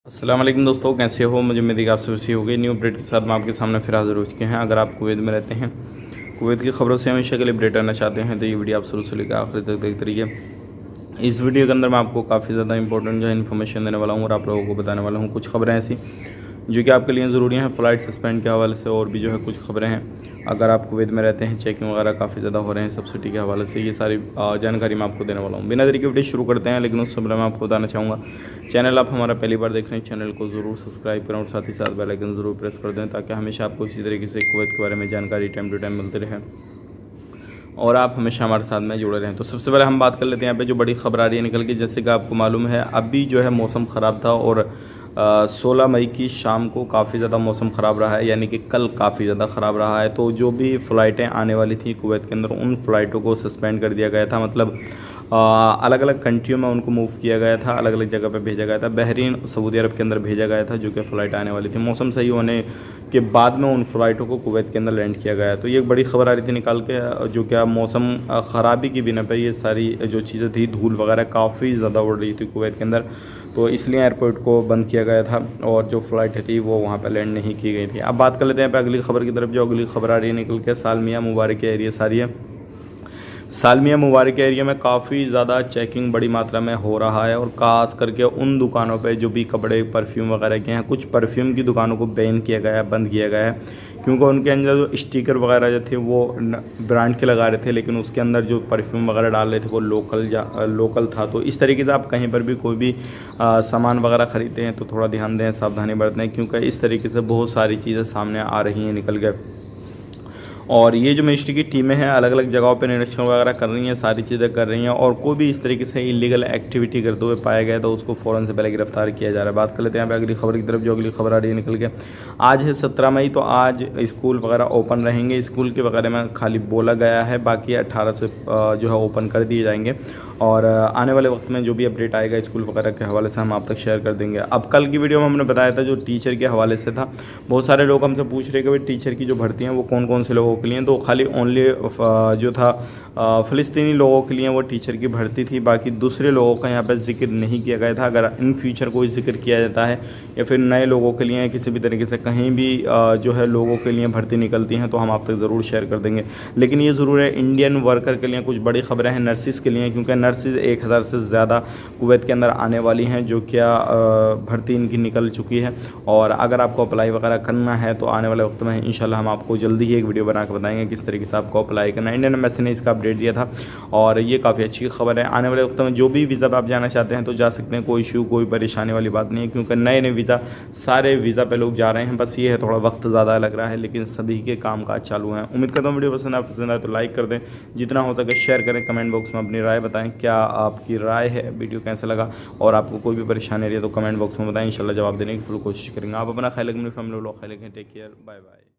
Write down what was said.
अस्सलाम वालेकुम दोस्तों, कैसे हो? मुझे उम्मीद है कि आप सब अच्छी हो गई। न्यू अपडेट के साथ मैं आपके सामने फिर हाजिर हो चुके हैं। अगर आप कुवैत में रहते हैं, कुवैत की खबरों से हमेशा के लिए अपडेट रहना चाहते हैं तो ये वीडियो आप शुरू से लेकर आखिर तक देखते रहिए। इस वीडियो के अंदर मैं आपको काफ़ी ज़्यादा इंपॉर्टेंट जो है इन्फॉर्मेशन देने वाला हूँ और आप लोगों को बताने वाला हूँ कुछ खबरें ऐसी जो कि आपके लिए ज़रूरी हैं फ़्लाइट सस्पेंड के हवाले से, और भी जो है कुछ खबरें हैं। अगर आप कुवैत में रहते हैं, चेकिंग वगैरह काफ़ी ज़्यादा हो रहे हैं सब्सिडी के हवाले से, ये सारी जानकारी मैं आपको देने वाला हूँ। बिना देरी के वीडियो शुरू करते हैं, लेकिन उससे पहले मैं आपको बताना चाहूँगा, चैनल आप हमारा पहली बार देख रहे हैं, चैनल को ज़रूर सब्सक्राइब करें और साथ ही साथ बेल आइकन ज़रूर प्रेस कर दें ताकि हमेशा आपको इसी तरीके से कुवैत के बारे में जानकारी टाइम टू टाइम मिलती रहे और आप हमेशा हमारे साथ में जुड़े रहें। तो सबसे पहले हम बात कर लेते हैं यहाँ पे जो बड़ी खबर आ रही है निकल के। जैसे कि आपको मालूम है, अभी जो है मौसम ख़राब था और 16 मई की शाम को काफ़ी ज़्यादा मौसम ख़राब रहा है, यानी कि कल काफ़ी ज़्यादा ख़राब रहा है। तो जो भी फ़्लाइटें आने वाली थी कुवैत के अंदर, उन फ़्लाइटों को सस्पेंड कर दिया गया था। मतलब अलग अलग कंट्रियों में उनको मूव किया गया था, अलग अलग जगह पे भेजा गया था। बहरीन, सऊदी अरब के अंदर भेजा गया था जो कि फ़्लाइट आने वाली थी। मौसम सही होने के बाद में उन फ़्लाइटों को कुवैत के अंदर लैंड किया गया। तो ये एक बड़ी खबर आ रही थी निकाल के, जो क्या मौसम ख़राबी की बिना पे ये सारी जो चीज़ें थी, धूल वगैरह काफ़ी ज़्यादा उड़ रही थी कुवैत के अंदर, तो इसलिए एयरपोर्ट को बंद किया गया था और जो फ़्लाइट थी वो वहाँ पर लैंड नहीं की गई थी। अब बात कर लेते हैं अगली खबर की तरफ। जो अगली खबर आ रही है निकल के, सालमिया मुबारक एरिया सारी है। सालमिया मुबारक एरिया में काफ़ी ज़्यादा चेकिंग बड़ी मात्रा में हो रहा है, और ख़ास करके उन दुकानों पे जो भी कपड़े परफ्यूम वगैरह के हैं। कुछ परफ्यूम की दुकानों को बैन किया गया है, बंद किया गया है, क्योंकि उनके अंदर जो स्टिकर वगैरह जो थे वो ब्रांड के लगा रहे थे, लेकिन उसके अंदर जो परफ्यूम वगैरह डाल रहे थे वो लोकल था। तो इस तरीके से आप कहीं पर भी कोई भी सामान वगैरह ख़रीदते हैं तो थोड़ा ध्यान दें, सावधानी बरतें, क्योंकि इस तरीके से बहुत सारी चीज़ें सामने आ रही हैं निकल के। और ये जो मिनिस्ट्री की टीमें हैं अलग अलग जगहों पे निरीक्षण वगैरह कर रही हैं, सारी चीज़ें कर रही हैं, और कोई भी इस तरीके से इलीगल एक्टिविटी करते हुए पाया गया तो उसको फ़ौरन से पहले गिरफ्तार किया जा रहा है। बात कर लेते हैं यहाँ पे अगली खबर की तरफ। जो अगली खबर आ रही है निकल के, आज है 17 मई, तो आज स्कूल वगैरह ओपन रहेंगे। स्कूल के वगैरह में खाली बोला गया है, बाकी 18 से जो है ओपन कर दिए जाएंगे, और आने वाले वक्त में जो भी अपडेट आएगा स्कूल वगैरह के हवाले से हम आप तक शेयर कर देंगे। अब कल की वीडियो में हमने बताया था जो टीचर के हवाले से था, बहुत सारे लोग हमसे पूछ रहे कि भाई टीचर की जो भर्ती हैं वो कौन कौन से लोगों के लिए, तो खाली ओनली जो था फ़लस्तीनी लोगों के लिए वो टीचर की भर्ती थी। बाकी दूसरे लोगों का यहाँ पर जिक्र नहीं किया गया था। अगर इन फ्यूचर कोई जिक्र किया जाता है या फिर नए लोगों के लिए किसी भी तरीके से कहीं भी जो है लोगों के लिए भर्ती निकलती हैं तो हम आप तक ज़रूर शेयर कर देंगे। लेकिन ये ज़रूर है, इंडियन वर्कर के लिए कुछ बड़ी खबरें हैं, नर्सिस के लिए, क्योंकि नर्सिस 1000 से ज़्यादा कुवैत के अंदर आने वाली हैं, जो क्या भर्ती इनकी निकल चुकी है। और अगर आपको अप्लाई वगैरह करना है तो आने वाले वक्त में इंशाल्लाह हम आपको जल्दी ही एक वीडियो बना के बताएंगे किस तरीके से आपको अप्लाई करना है। इंडियन एम्बेसी ने इसका अपडेट दिया था और ये काफ़ी अच्छी खबर है। आने वाले वक्त में जो भी वीज़ा पर आप जाना चाहते हैं तो जा सकते हैं, कोई इशू कोई परेशानी वाली बात नहीं है, क्योंकि नए नए वीज़ा सारे वीज़ा पे लोग जा रहे हैं। बस ये है थोड़ा वक्त ज़्यादा लग रहा है, लेकिन सभी के काम काज चालू हैं। उम्मीद करता हूँ वीडियो पसंद आए तो लाइक कर दें, जितना हो सके शेयर करें, कमेंट बॉक्स में अपनी राय बताएं, क्या आपकी राय है, वीडियो कैसा लगा, और आपको कोई भी परेशानी रही है तो कमेंट बॉक्स में बताएं, इंशाल्लाह जवाब देने की फुल कोशिश करेंगे। आप अपना ख्याल रखें, अपनी फैमिली लोग ख्याल रखें। Take care, bye bye.